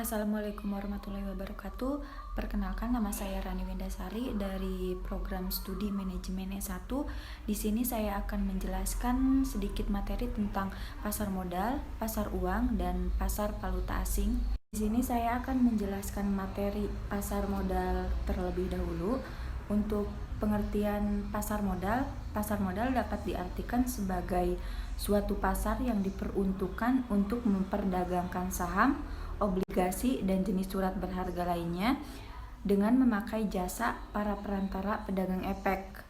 Assalamualaikum warahmatullahi wabarakatuh. Perkenalkan, nama saya Rani Wendasari dari program studi manajemen S1. Di sini saya akan menjelaskan sedikit materi tentang pasar modal, pasar uang, dan pasar valuta asing. Di sini saya akan menjelaskan materi pasar modal terlebih dahulu. Untuk pengertian pasar modal dapat diartikan sebagai suatu pasar yang diperuntukkan untuk memperdagangkan saham, obligasi, dan jenis surat berharga lainnya dengan memakai jasa para perantara pedagang efek.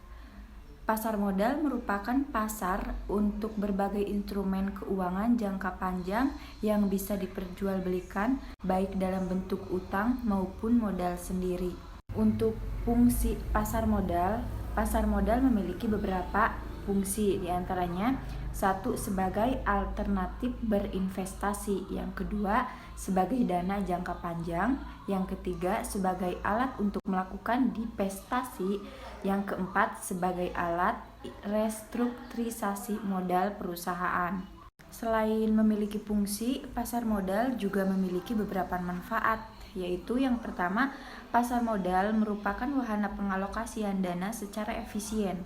Pasar modal merupakan pasar untuk berbagai instrumen keuangan jangka panjang yang bisa diperjualbelikan baik dalam bentuk utang maupun modal sendiri. Untuk fungsi pasar modal memiliki beberapa fungsi, diantaranya satu, sebagai alternatif berinvestasi, yang kedua sebagai dana jangka panjang, yang ketiga sebagai alat untuk melakukan divestasi, yang keempat sebagai alat restrukturisasi modal perusahaan. Selain memiliki fungsi, pasar modal juga memiliki beberapa manfaat, yaitu yang pertama, pasar modal merupakan wahana pengalokasian dana secara efisien.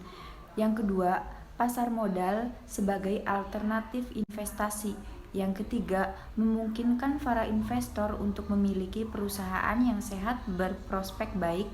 Yang kedua, pasar modal sebagai alternatif investasi. Yang ketiga, memungkinkan para investor untuk memiliki perusahaan yang sehat berprospek baik.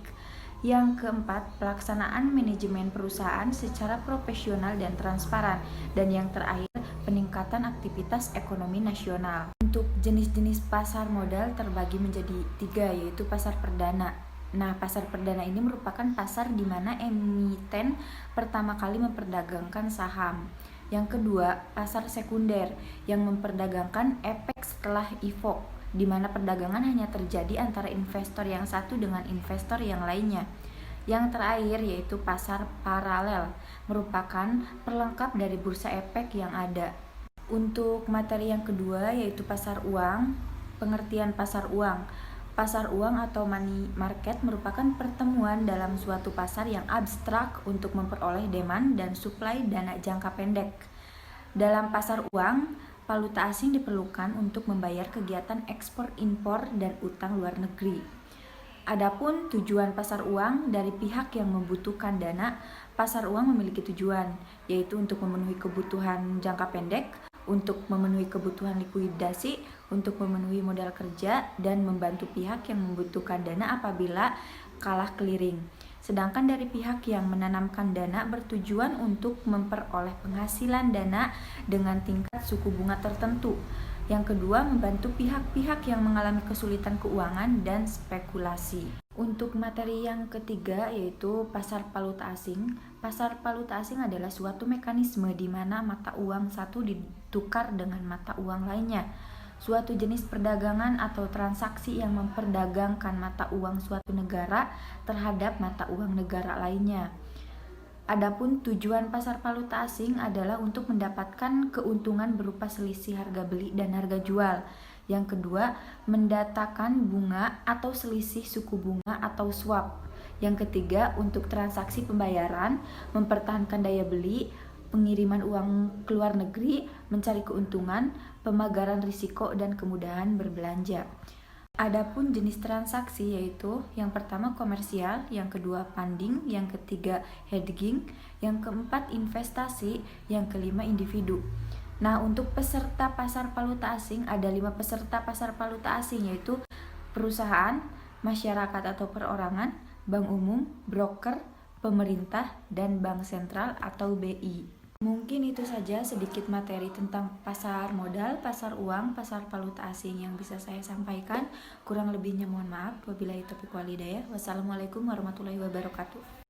Yang keempat, pelaksanaan manajemen perusahaan secara profesional dan transparan. Dan yang terakhir, peningkatan aktivitas ekonomi nasional. Untuk jenis-jenis pasar modal terbagi menjadi 3, yaitu pasar perdana. Nah, pasar perdana ini merupakan pasar di mana emiten pertama kali memperdagangkan saham. Yang kedua, pasar sekunder yang memperdagangkan efek setelah IPO, di mana perdagangan hanya terjadi antara investor yang satu dengan investor yang lainnya. Yang terakhir yaitu pasar paralel, merupakan perlengkap dari bursa efek yang ada. Untuk materi yang kedua yaitu pasar uang. Pengertian pasar uang. Pasar uang atau money market merupakan pertemuan dalam suatu pasar yang abstrak untuk memperoleh demand dan supply dana jangka pendek. Dalam pasar uang, valuta asing diperlukan untuk membayar kegiatan ekspor impor dan utang luar negeri. Adapun tujuan pasar uang dari pihak yang membutuhkan dana, pasar uang memiliki tujuan, yaitu untuk memenuhi kebutuhan jangka pendek, untuk memenuhi kebutuhan likuidasi, untuk memenuhi modal kerja, dan membantu pihak yang membutuhkan dana apabila kalah clearing. Sedangkan dari pihak yang menanamkan dana bertujuan untuk memperoleh penghasilan dana dengan tingkat suku bunga tertentu. Yang kedua, membantu pihak-pihak yang mengalami kesulitan keuangan dan spekulasi. Untuk materi yang ketiga yaitu pasar valuta asing. Pasar valuta asing adalah suatu mekanisme di mana mata uang satu ditukar dengan mata uang lainnya. Suatu jenis perdagangan atau transaksi yang memperdagangkan mata uang suatu negara terhadap mata uang negara lainnya. Adapun tujuan pasar valuta asing adalah untuk mendapatkan keuntungan berupa selisih harga beli dan harga jual. Yang kedua, mendatangkan bunga atau selisih suku bunga atau swap. Yang ketiga, untuk transaksi pembayaran, mempertahankan daya beli, pengiriman uang ke luar negeri, mencari keuntungan, pemagaran risiko, dan kemudahan berbelanja. Adapun jenis transaksi yaitu yang pertama komersial, yang kedua funding, yang ketiga hedging, yang keempat investasi, yang kelima individu. Nah, untuk peserta pasar valuta asing ada 5 peserta pasar valuta asing, yaitu perusahaan, masyarakat atau perorangan, bank umum, broker, pemerintah, dan bank sentral atau BI. Mungkin itu saja sedikit materi tentang pasar modal, pasar uang, pasar valuta asing yang bisa saya sampaikan. Kurang lebihnya mohon maaf. Wabillahi taufiq wal hidayah. Wassalamualaikum warahmatullahi wabarakatuh.